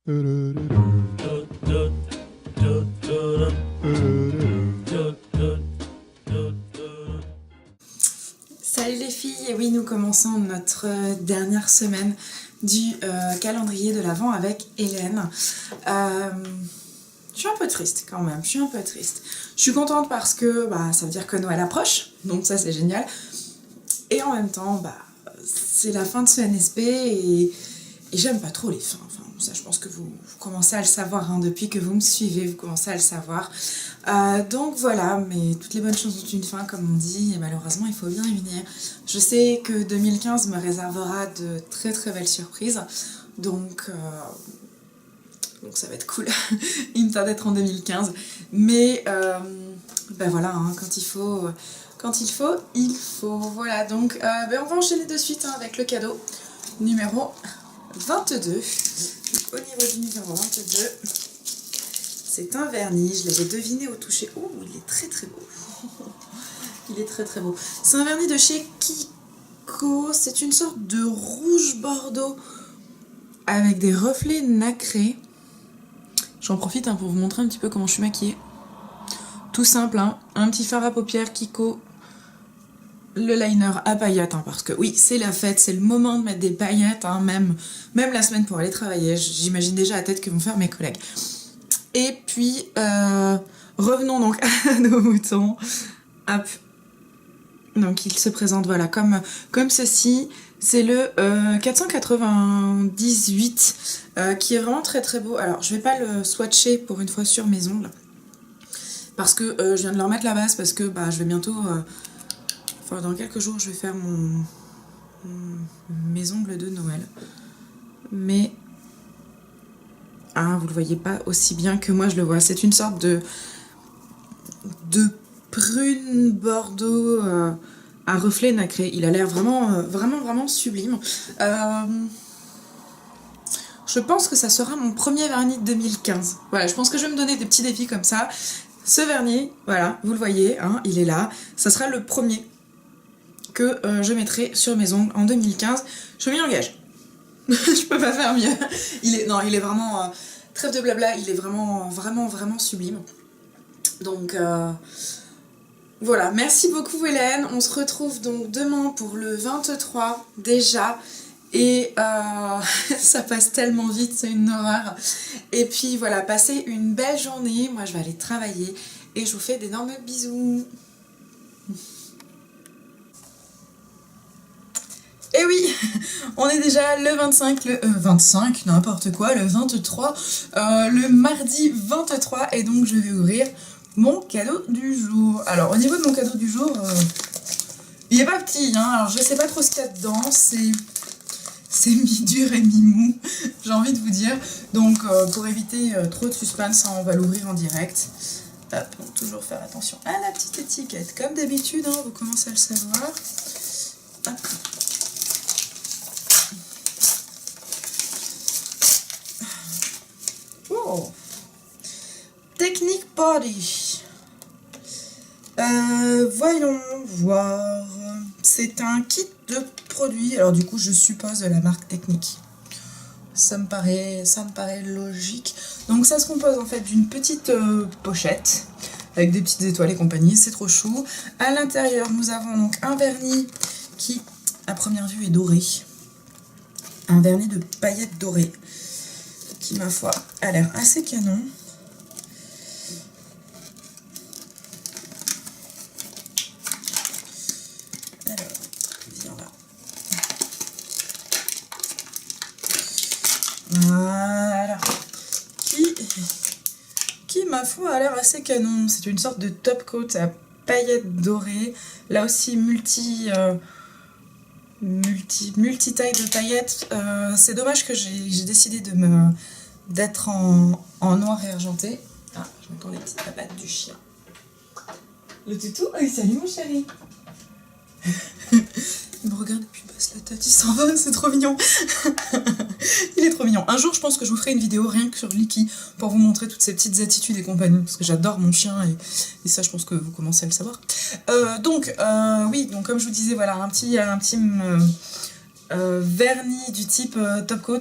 Salut les filles, et oui, nous commençons notre dernière semaine du calendrier de l'Avent avec Hélène. Je suis un peu triste quand même, je suis contente parce que ça veut dire que Noël approche, donc ça c'est génial. Et en même temps, c'est la fin de ce NSP et j'aime pas trop les fins. Enfin, ça, je pense que vous commencez à le savoir, hein, depuis que vous me suivez, vous commencez à le savoir. Donc voilà, mais toutes les bonnes choses ont une fin, comme on dit, et malheureusement, il faut bien y venir. Je sais que 2015 me réservera de très très belles surprises, donc ça va être cool. Il me tarde d'être en 2015, mais voilà, hein, quand il faut, il faut. Voilà, donc on va enchaîner de suite, hein, avec le cadeau numéro 22. Donc, au niveau du numéro 22, c'est un vernis, je l'avais deviné au toucher. Oh, il est très très beau. Il est très très beau. C'est un vernis de chez Kiko, c'est une sorte de rouge bordeaux avec des reflets nacrés. J'en profite, hein, pour vous montrer un petit peu comment je suis maquillée. Tout simple, hein, un petit fard à paupières Kiko, le liner à paillettes, hein, parce que oui, c'est la fête, c'est le moment de mettre des paillettes, hein, même la semaine pour aller travailler. J'imagine déjà la tête que vont faire mes collègues. Et puis, revenons donc à nos moutons. Hop. Donc, il se présente, voilà, comme ceci. C'est le 498, qui est vraiment très très beau. Alors, je vais pas le swatcher pour une fois sur mes ongles, parce que je viens de leur mettre la base, parce que je vais bientôt... dans quelques jours, je vais faire mes ongles de Noël. Mais... vous le voyez pas aussi bien que moi je le vois. C'est une sorte de prune bordeaux à reflets nacrés. Il a l'air vraiment sublime. Je pense que ça sera mon premier vernis de 2015. Voilà, je pense que je vais me donner des petits défis comme ça. Ce vernis, voilà, vous le voyez, hein, il est là. Ça sera le premier que je mettrai sur mes ongles en 2015. Je m'y engage. Je peux pas faire mieux. Il est vraiment... trêve de blabla, il est vraiment sublime. Donc voilà, merci beaucoup Hélène. On se retrouve donc demain pour le 23 déjà. Et ça passe tellement vite, c'est une horreur. Et puis voilà, passez une belle journée. Moi je vais aller travailler et je vous fais d'énormes bisous. Et oui, on est déjà le 25, n'importe quoi, le 23, le mardi 23, et donc je vais ouvrir mon cadeau du jour. Alors, au niveau de mon cadeau du jour, il est pas petit, hein, alors je sais pas trop ce qu'il y a dedans, c'est mi-dur et mi-mou, j'ai envie de vous dire. Donc, pour éviter trop de suspense, hein, on va l'ouvrir en direct. Hop, donc toujours faire attention à la petite étiquette, comme d'habitude, hein, vous commencez à le savoir. Hop. Oh. Technique Body. Voyons voir. C'est un kit de produits. Alors du coup, je suppose de la marque Technique. Ça me paraît logique. Donc ça se compose en fait d'une petite pochette avec des petites étoiles et compagnie. C'est trop chou. À l'intérieur, nous avons donc un vernis qui, à première vue, est doré. Un vernis de paillettes dorées, qui, ma foi, a l'air assez canon. Alors, viens là. Voilà. Qui, ma foi, a l'air assez canon. C'est une sorte de top coat à paillettes dorées. Là aussi, multi-taille de paillettes. C'est dommage que j'ai décidé d'être en noir et argenté. Ah, j'entends les petites papates du chien. Le toutou, oh, salut mon chéri. Il me regarde et puis il baisse la tête, il s'en va, c'est trop mignon. Il est trop mignon. Un jour, je pense que je vous ferai une vidéo rien que sur Licky pour vous montrer toutes ces petites attitudes et compagnie, parce que j'adore mon chien et ça, je pense que vous commencez à le savoir. Oui, donc comme je vous disais, voilà, un petit vernis du type Top Coat,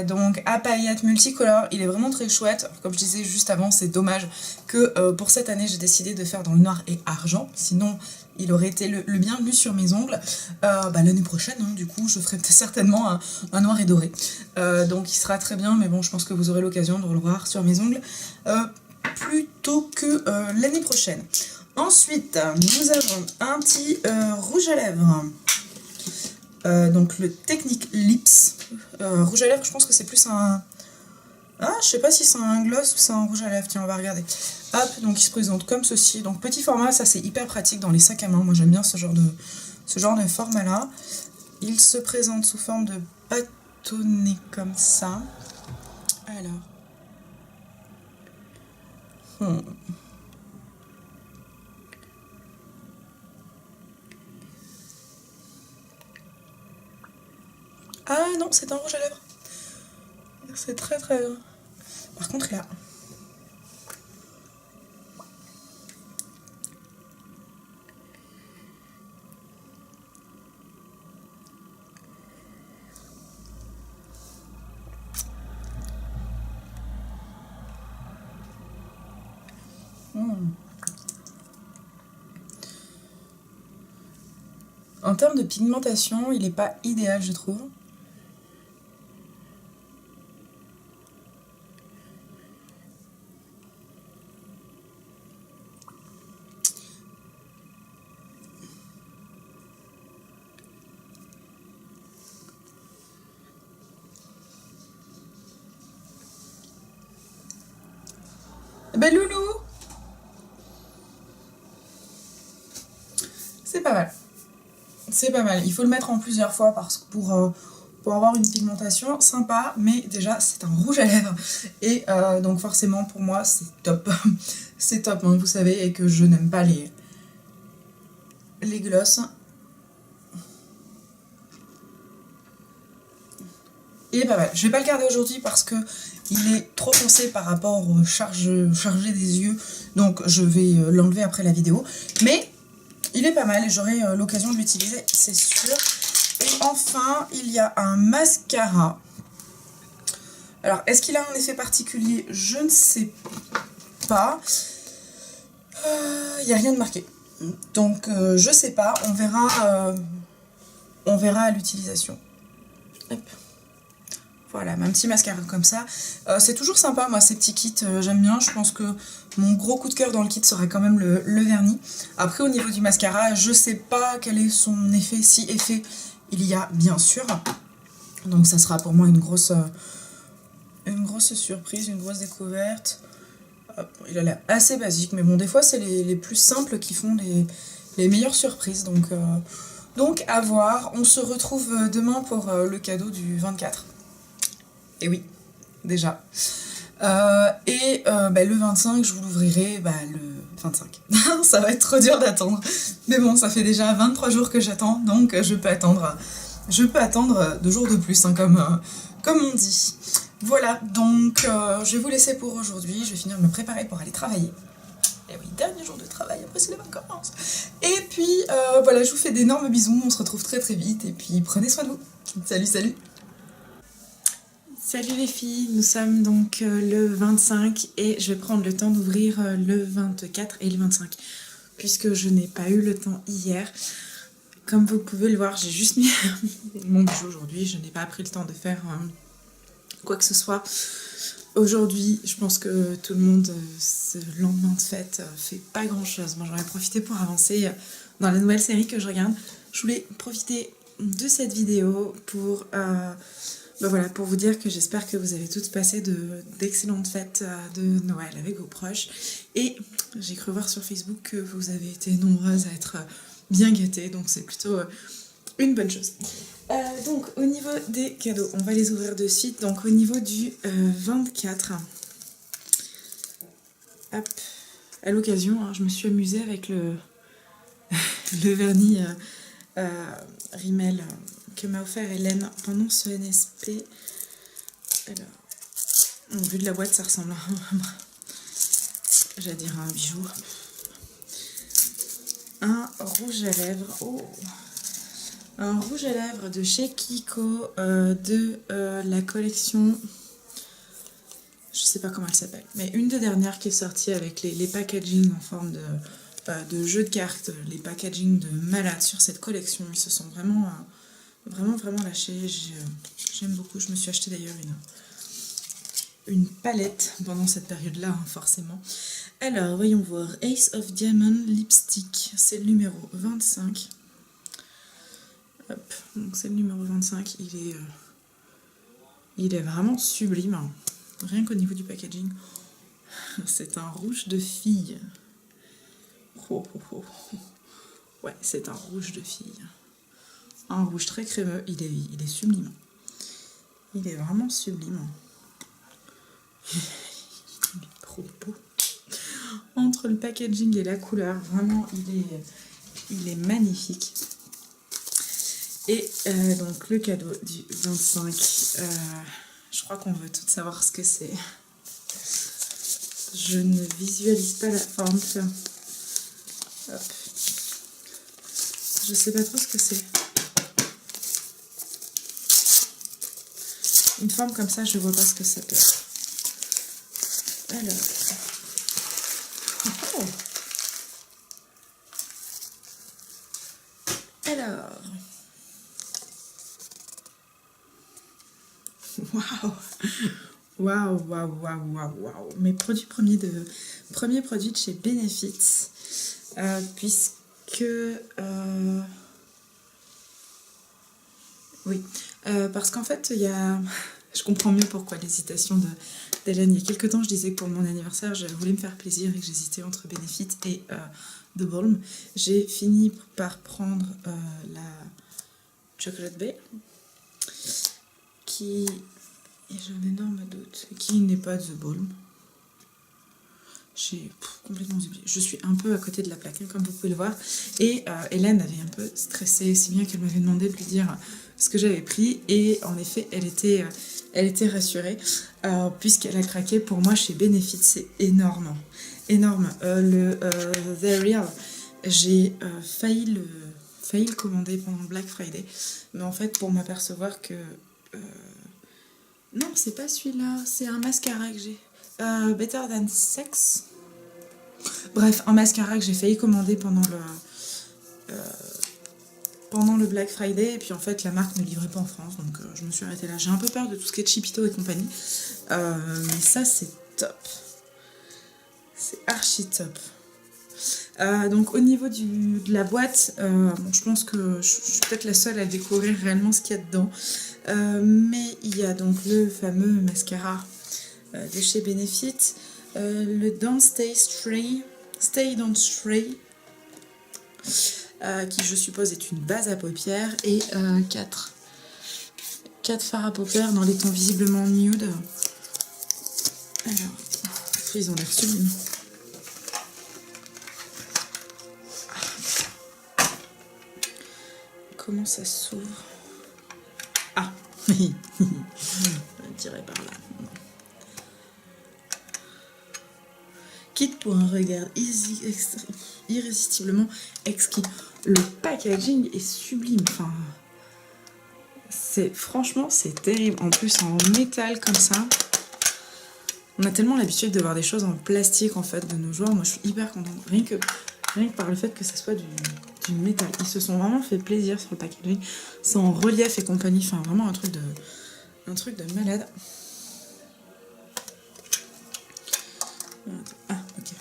donc à paillettes multicolores. Il est vraiment très chouette. Comme je disais juste avant, c'est dommage que pour cette année j'ai décidé de faire dans le noir et argent, sinon il aurait été le bienvenu sur mes ongles. L'année prochaine, hein, du coup, je ferai certainement un noir et doré. Donc il sera très bien, mais bon, je pense que vous aurez l'occasion de le voir sur mes ongles plus tôt que l'année prochaine. Ensuite, nous avons un petit rouge à lèvres. Donc le Technique Lips. Rouge à lèvres, je pense que c'est plus un... Ah, je sais pas si c'est un gloss ou c'est un rouge à lèvres. Tiens, on va regarder. Hop, donc il se présente comme ceci. Donc petit format, ça c'est hyper pratique dans les sacs à main. Moi j'aime bien ce genre de format-là. Il se présente sous forme de bâtonnet comme ça. Alors... Ah non, c'est un rouge à lèvres. C'est très très... Par contre, il a... En termes de pigmentation, il n'est pas idéal, je trouve. Ben loulou! C'est pas mal. C'est pas mal. Il faut le mettre en plusieurs fois pour avoir une pigmentation sympa, mais déjà c'est un rouge à lèvres. Et donc forcément pour moi c'est top. C'est top, hein, vous savez, et que je n'aime pas les gloss. Il est pas mal. Je vais pas le garder aujourd'hui parce que il est trop foncé par rapport au chargé des yeux. Donc je vais l'enlever après la vidéo. Mais il est pas mal et j'aurai l'occasion de l'utiliser, c'est sûr. Et enfin, il y a un mascara. Alors, est-ce qu'il a un effet particulier? Je ne sais pas. Il n'y a rien de marqué. Donc, je sais pas. On verra à l'utilisation. Hop. Voilà, un petit mascara comme ça. C'est toujours sympa, moi, ces petits kits, j'aime bien. Je pense que mon gros coup de cœur dans le kit serait quand même le vernis. Après, au niveau du mascara, je sais pas quel est son effet, si effet il y a, bien sûr. Donc ça sera pour moi une grosse surprise, une grosse découverte. Hop, il a l'air assez basique, mais bon, des fois, c'est les plus simples qui font les meilleures surprises. Donc, à voir. On se retrouve demain pour le cadeau du 24. Et oui, déjà. Le 25, je vous l'ouvrirai le 25. Ça va être trop dur d'attendre. Mais bon, ça fait déjà 23 jours que j'attends, donc je peux attendre 2 jours de plus, hein, comme on dit. Voilà, donc je vais vous laisser pour aujourd'hui. Je vais finir de me préparer pour aller travailler. Et oui, dernier jour de travail, après c'est les vacances. Et puis, voilà, je vous fais d'énormes bisous. On se retrouve très très vite. Et puis, prenez soin de vous. Salut, salut! Salut les filles, nous sommes donc le 25 et je vais prendre le temps d'ouvrir le 24 et le 25 puisque je n'ai pas eu le temps hier. Comme vous pouvez le voir, j'ai juste mis mon bijou aujourd'hui, je n'ai pas pris le temps de faire quoi que ce soit. Aujourd'hui, je pense que tout le monde, ce lendemain de fête, fait pas grand chose. Moi, j'en ai profité pour avancer dans la nouvelle série que je regarde. Je voulais profiter de cette vidéo pour... voilà, pour vous dire que j'espère que vous avez toutes passé d'excellentes fêtes de Noël avec vos proches. Et j'ai cru voir sur Facebook que vous avez été nombreuses à être bien gâtées, donc c'est plutôt une bonne chose. Donc au niveau des cadeaux, on va les ouvrir de suite. Donc au niveau du 24, hop, à l'occasion, hein, je me suis amusée avec le vernis Rimmel que m'a offert Hélène pendant ce NSP. Alors, vu de la boîte, ça ressemble à j'allais dire un bijou. Un rouge à lèvres. Oh, un rouge à lèvres de chez Kiko de la collection, je sais pas comment elle s'appelle, mais une des dernières qui est sortie avec les packaging en forme de jeu de cartes, les packaging de malade sur cette collection. Ils se sont vraiment lâchés. J'aime beaucoup. Je me suis acheté d'ailleurs une palette pendant cette période-là, hein, forcément. Alors, voyons voir. Ace of Diamond Lipstick, c'est le numéro 25. Hop, donc c'est le numéro 25. Il est vraiment sublime, hein. Rien qu'au niveau du packaging. C'est un rouge de fille. Oh, oh, oh. Ouais, c'est un rouge de fille. Un rouge très crémeux. Il est sublime. Il est vraiment sublime. Il est trop beau. Entre le packaging et la couleur, vraiment, il est magnifique. Et donc, le cadeau du 25, je crois qu'on veut toutes savoir ce que c'est. Je ne visualise pas la forme. Hop. Je sais pas trop ce que c'est. Une forme comme ça, je vois pas ce que ça peut être. Alors. Oh. Alors. Waouh. Waouh, waouh, waouh, waouh, waouh. Mes premiers produits de chez Benefit. Puisque... oui. Parce qu'en fait, il y a... Je comprends mieux pourquoi l'hésitation d'Hélène. Il y a quelques temps, je disais que pour mon anniversaire, je voulais me faire plaisir et que j'hésitais entre Benefit et The Balm. J'ai fini par prendre la Chocolate Bay, qui... Et j'ai un énorme doute. Qui n'est pas The Balm. J'ai complètement oublié. Je suis un peu à côté de la plaque, hein, comme vous pouvez le voir. Et Hélène avait un peu stressé, si bien qu'elle m'avait demandé de lui dire ce que j'avais pris. Et en effet, elle était rassurée, puisqu'elle a craqué pour moi chez Benefit. C'est énorme. Énorme. Le The Real, j'ai failli le commander pendant Black Friday. Mais en fait, pour m'apercevoir que... non, c'est pas celui-là. C'est un mascara que j'ai. Better Than Sex. Bref, un mascara que j'ai failli commander pendant le Black Friday. Et puis en fait, la marque ne livrait pas en France. Donc je me suis arrêtée là. J'ai un peu peur de tout ce qui est Chipito et compagnie. Mais ça, c'est top. C'est archi top. Donc au niveau de la boîte, bon, je pense que je suis peut-être la seule à découvrir réellement ce qu'il y a dedans. Mais il y a donc le fameux mascara de chez Benefit, le Don't Stay Don't Stray, qui je suppose est une base à paupières, et 4 fards à paupières dans les tons visiblement nude. Alors, ils ont l'air sublimes. Comment ça s'ouvre? Ah, je dirais par là. Kit pour un regard irrésistiblement exquis. Le packaging est sublime. Enfin, franchement, c'est terrible. En plus, en métal comme ça. On a tellement l'habitude de voir des choses en plastique en fait de nos jours. Moi, je suis hyper contente. Rien que par le fait que ça soit du métal. Ils se sont vraiment fait plaisir sur le packaging. C'est en relief et compagnie. Enfin, vraiment un truc de malade. Ah, ok.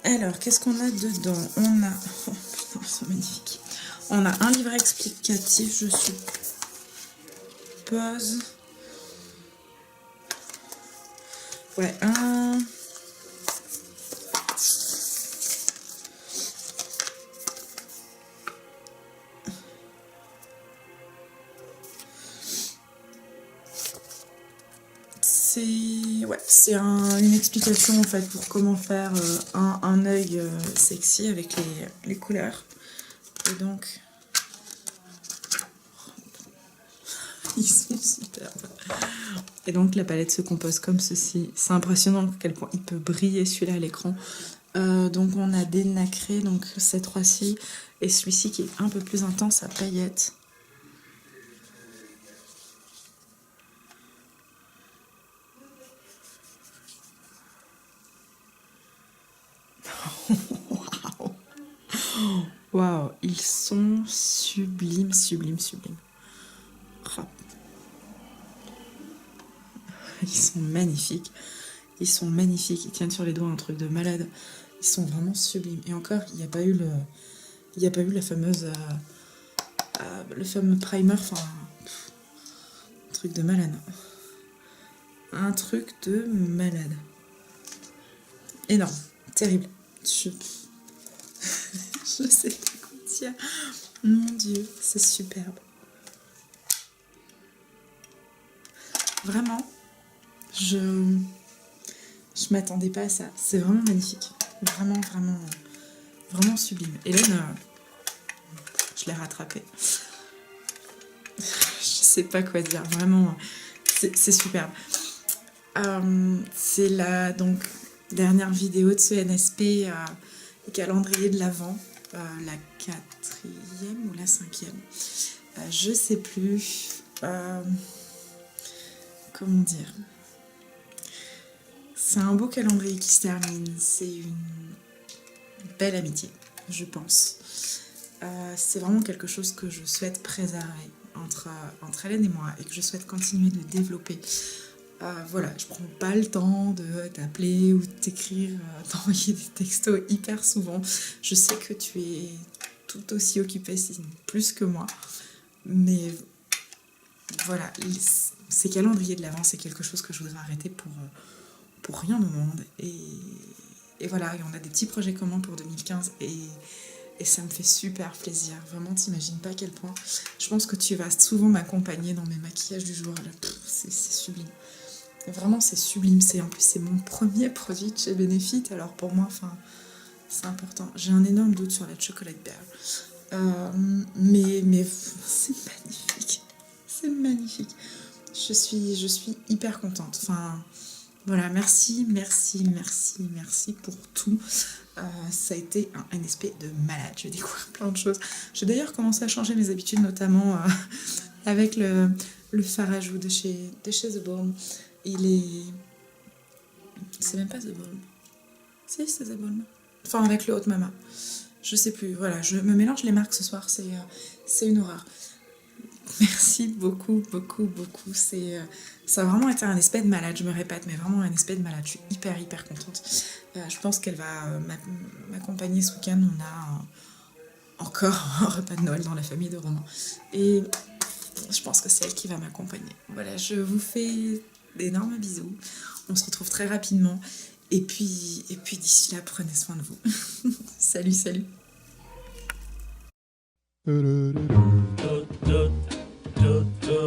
Alors, qu'est-ce qu'on a dedans? On a... Oh putain, ils sont magnifiques. On a un livret explicatif, je suppose. Ouais, un... C'est une explication en fait pour comment faire un œil sexy avec les couleurs. Et donc, ils sont superbes. Et donc la palette se compose comme ceci. C'est impressionnant à quel point il peut briller celui-là à l'écran. Donc on a des nacrés, donc cette fois-ci Et celui-ci qui est un peu plus intense à paillettes. Waouh, ils sont sublimes, sublimes, sublimes. Oh. Ils sont magnifiques. Ils sont magnifiques. Ils tiennent sur les doigts un truc de malade. Ils sont vraiment sublimes. Et encore, il n'y a pas eu la fameuse, le fameux primer. Enfin, un truc de malade. Un truc de malade. Énorme, terrible. Je sais pas quoi dire. Mon Dieu, c'est superbe. Vraiment, je m'attendais pas à ça. C'est vraiment magnifique. Vraiment, vraiment, vraiment sublime. Hélène, je l'ai rattrapée. Je sais pas quoi dire. Vraiment, c'est superbe. C'est la donc dernière vidéo de ce NSP calendrier de l'Avent, la 4e ou la 5e. Je sais plus. Comment dire? C'est un beau calendrier qui se termine. C'est une belle amitié, je pense. C'est vraiment quelque chose que je souhaite préserver entre Hélène et moi et que je souhaite continuer de développer. Voilà, je prends pas le temps de t'appeler ou de t'écrire, d'envoyer des textos hyper souvent. Je sais que tu es tout aussi occupée, si plus que moi. Mais voilà, ces calendriers de l'Avent, c'est quelque chose que je voudrais arrêter pour rien au monde. Et voilà, et on a des petits projets communs pour 2015 et ça me fait super plaisir. Vraiment, t'imagines pas à quel point. Je pense que tu vas souvent m'accompagner dans mes maquillages du jour. C'est sublime. Vraiment, c'est sublime. En plus, c'est mon premier produit de chez Benefit. Alors pour moi, c'est important. J'ai un énorme doute sur la Chocolate Bear. Mais c'est magnifique. C'est magnifique. Je suis hyper contente. Enfin, voilà, merci pour tout. Ça a été un NSP de malade. Je vais découvrir plein de choses. J'ai d'ailleurs commencé à changer mes habitudes, notamment avec le fard à joues de chez The Balm. C'est même pas The Balm. Si, c'est The Balm. Enfin, avec le Haute Mama. Je sais plus. Voilà, je me mélange les marques ce soir. C'est une horreur. Merci beaucoup. Ça a vraiment été un espèce de malade, je me répète, mais vraiment un espèce de malade. Je suis hyper contente. Je pense qu'elle va m'accompagner ce week-end. On a encore un repas de Noël dans la famille de Romain. Et je pense que c'est elle qui va m'accompagner. Voilà, je vous fais d'énormes bisous. On se retrouve très rapidement. Et puis d'ici là, prenez soin de vous. Salut.